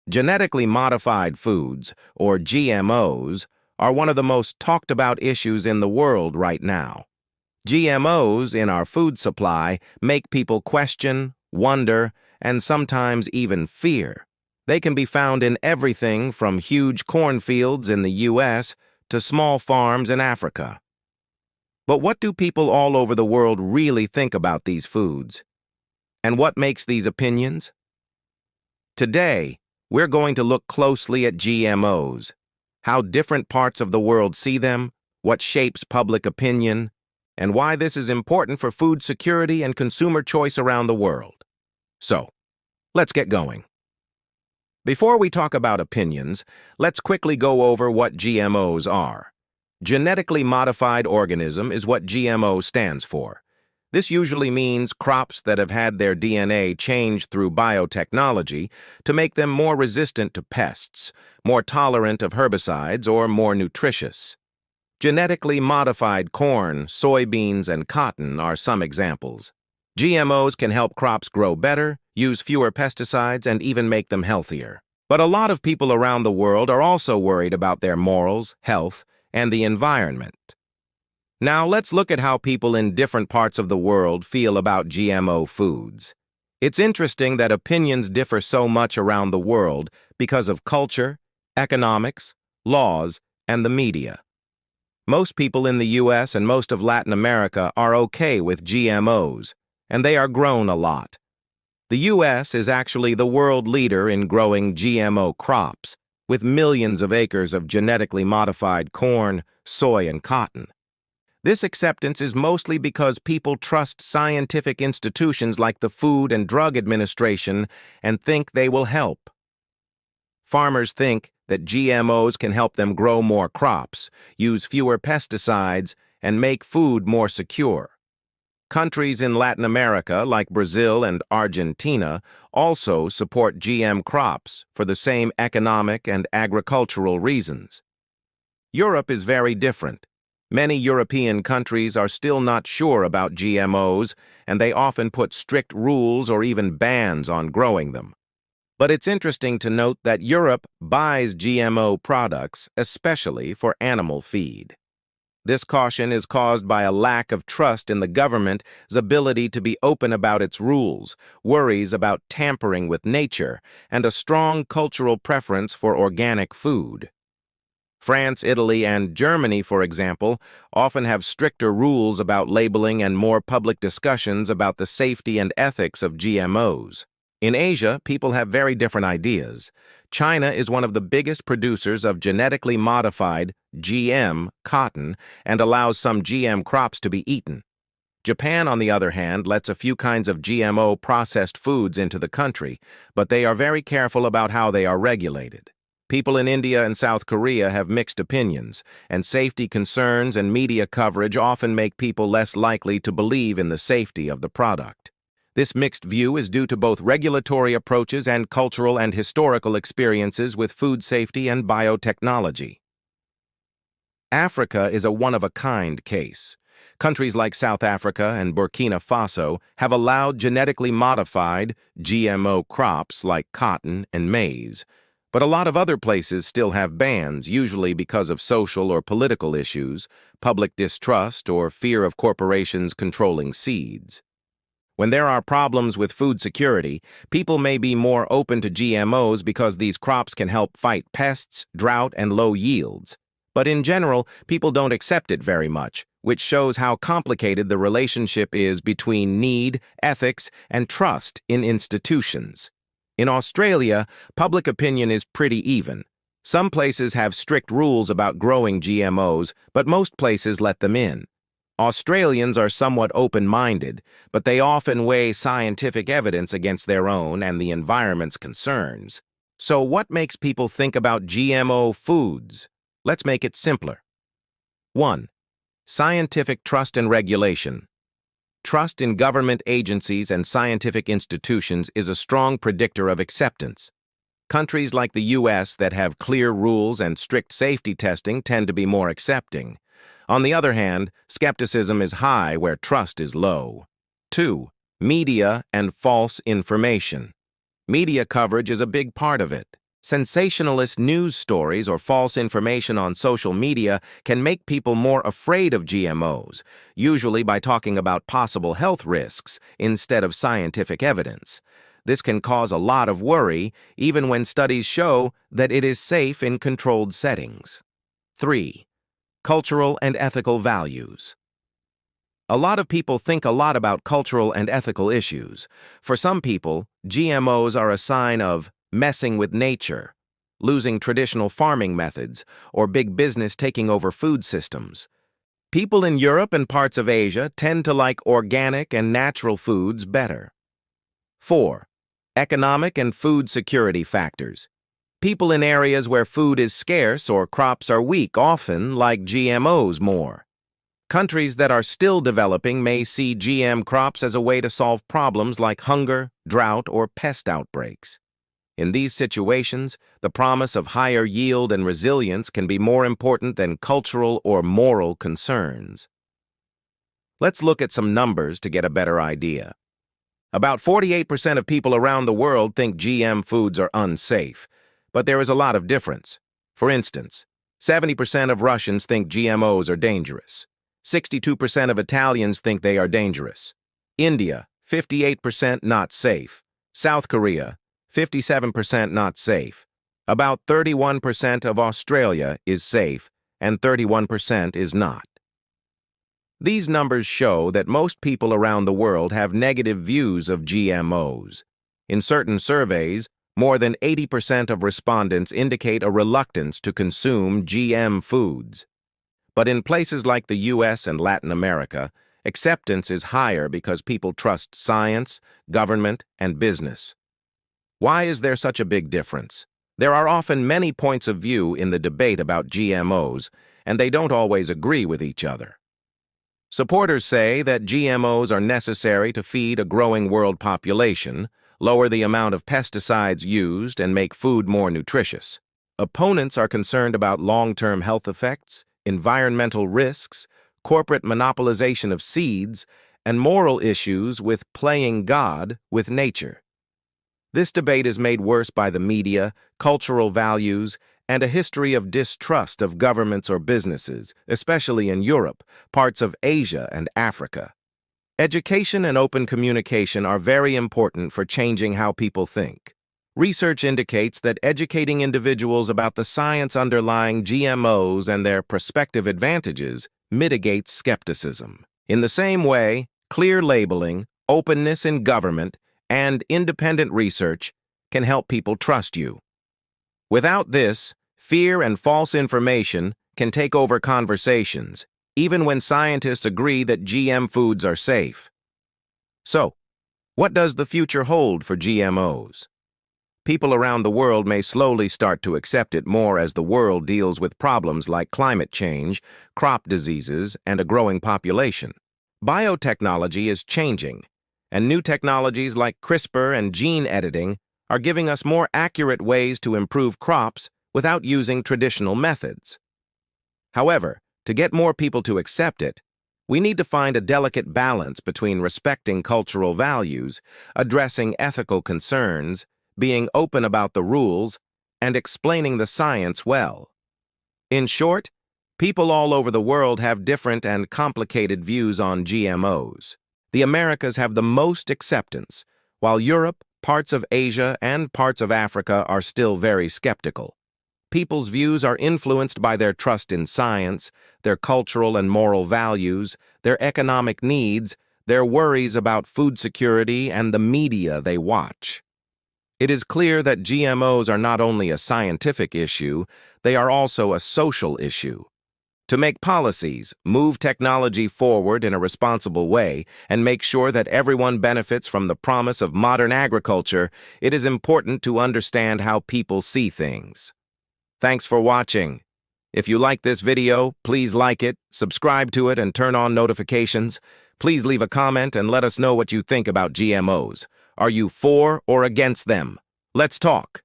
Genetically modified foods, or GMOs, are one of the most talked about issues in the world right now. GMOs in our food supply make people question, wonder, and sometimes even fear. They can be found in everything from huge cornfields in the US to small farms in Africa. But what do people all over the world really think about these foods? And what makes these opinions? Today, we're going to look closely at GMOs, how different parts of the world see them, what shapes public opinion, and why this is important for food security and consumer choice around the world. So, let's get going. Before we talk about opinions, let's quickly go over what GMOs are. Genetically modified organism is what GMO stands for. This usually means crops that have had their DNA changed through biotechnology to make them more resistant to pests, more tolerant of herbicides, or more nutritious. Genetically modified corn, soybeans, and cotton are some examples. GMOs can help crops grow better, use fewer pesticides, and even make them healthier. But a lot of people around the world are also worried about their morals, health, and the environment. Now let's look at how people in different parts of the world feel about GMO foods. It's interesting that opinions differ so much around the world because of culture, economics, laws, and the media. Most people in the US and most of Latin America are okay with GMOs, and they are grown a lot. The US is actually the world leader in growing GMO crops, with millions of acres of genetically modified corn, soy, and cotton. This acceptance is mostly because people trust scientific institutions like the Food and Drug Administration and think they will help. Farmers think that GMOs can help them grow more crops, use fewer pesticides, and make food more secure. Countries in Latin America, like Brazil and Argentina, also support GM crops for the same economic and agricultural reasons. Europe is very different. Many European countries are still not sure about GMOs, and they often put strict rules or even bans on growing them. But it's interesting to note that Europe buys GMO products, especially for animal feed. This caution is caused by a lack of trust in the government's ability to be open about its rules, worries about tampering with nature, and a strong cultural preference for organic food. France, Italy, and Germany, for example, often have stricter rules about labeling and more public discussions about the safety and ethics of GMOs. In Asia, people have very different ideas. China is one of the biggest producers of genetically modified GM cotton and allows some GM crops to be eaten. Japan, on the other hand, lets a few kinds of GMO processed foods into the country, but they are very careful about how they are regulated. People in India and South Korea have mixed opinions, and safety concerns and media coverage often make people less likely to believe in the safety of the product. This mixed view is due to both regulatory approaches and cultural and historical experiences with food safety and biotechnology. Africa is a one-of-a-kind case. Countries like South Africa and Burkina Faso have allowed genetically modified GMO crops like cotton and maize. But a lot of other places still have bans, usually because of social or political issues, public distrust, or fear of corporations controlling seeds. When there are problems with food security, people may be more open to GMOs because these crops can help fight pests, drought, and low yields. But in general, people don't accept it very much, which shows how complicated the relationship is between need, ethics, and trust in institutions. In Australia, public opinion is pretty even. Some places have strict rules about growing GMOs, but most places let them in. Australians are somewhat open-minded, but they often weigh scientific evidence against their own and the environment's concerns. So what makes people think about GMO foods? Let's make it simpler. 1. Scientific trust and regulation. Trust in government agencies and scientific institutions is a strong predictor of acceptance. Countries like the US that have clear rules and strict safety testing tend to be more accepting. On the other hand, skepticism is high where trust is low. 2. Media and false information. Media coverage is a big part of it. Sensationalist news stories or false information on social media can make people more afraid of GMOs, usually by talking about possible health risks instead of scientific evidence. This can cause a lot of worry, even when studies show that it is safe in controlled settings. 3. Cultural and ethical values. A lot of people think a lot about cultural and ethical issues. For some people, GMOs are a sign of messing with nature, losing traditional farming methods, or big business taking over food systems. People in Europe and parts of Asia tend to like organic and natural foods better. 4. Economic and food security factors. People in areas where food is scarce or crops are weak often like GMOs more. Countries that are still developing may see GM crops as a way to solve problems like hunger, drought, or pest outbreaks. In these situations, the promise of higher yield and resilience can be more important than cultural or moral concerns. Let's look at some numbers to get a better idea. About 48% of people around the world think GM foods are unsafe, but there is a lot of difference. For instance, 70% of Russians think GMOs are dangerous. 62% of Italians think they are dangerous. India, 58% not safe. South Korea, 57% not safe. About 31% of Australia is safe, and 31% is not. These numbers show that most people around the world have negative views of GMOs. In certain surveys, more than 80% of respondents indicate a reluctance to consume GM foods. But in places like the US and Latin America, acceptance is higher because people trust science, government, and business. Why is there such a big difference? There are often many points of view in the debate about GMOs, and they don't always agree with each other. Supporters say that GMOs are necessary to feed a growing world population, lower the amount of pesticides used, and make food more nutritious. Opponents are concerned about long-term health effects, environmental risks, corporate monopolization of seeds, and moral issues with playing God with nature. This debate is made worse by the media, cultural values, and a history of distrust of governments or businesses, especially in Europe, parts of Asia, and Africa. Education and open communication are very important for changing how people think. Research indicates that educating individuals about the science underlying GMOs and their prospective advantages mitigates skepticism. In the same way, clear labeling, openness in government, and independent research can help people trust you. Without this, fear and false information can take over conversations, even when scientists agree that GM foods are safe. So, what does the future hold for GMOs? People around the world may slowly start to accept it more as the world deals with problems like climate change, crop diseases, and a growing population. Biotechnology is changing, and new technologies like CRISPR and gene editing are giving us more accurate ways to improve crops without using traditional methods. However, to get more people to accept it, we need to find a delicate balance between respecting cultural values, addressing ethical concerns, being open about the rules, and explaining the science well. In short, people all over the world have different and complicated views on GMOs. The Americas have the most acceptance, while Europe, parts of Asia, and parts of Africa are still very skeptical. People's views are influenced by their trust in science, their cultural and moral values, their economic needs, their worries about food security, and the media they watch. It is clear that GMOs are not only a scientific issue, they are also a social issue. To make policies, move technology forward in a responsible way, and make sure that everyone benefits from the promise of modern agriculture, it is important to understand how people see things. Thanks for watching. If you like this video, please like it, subscribe to it, and turn on notifications. Please leave a comment and let us know what you think about GMOs. Are you for or against them? Let's talk.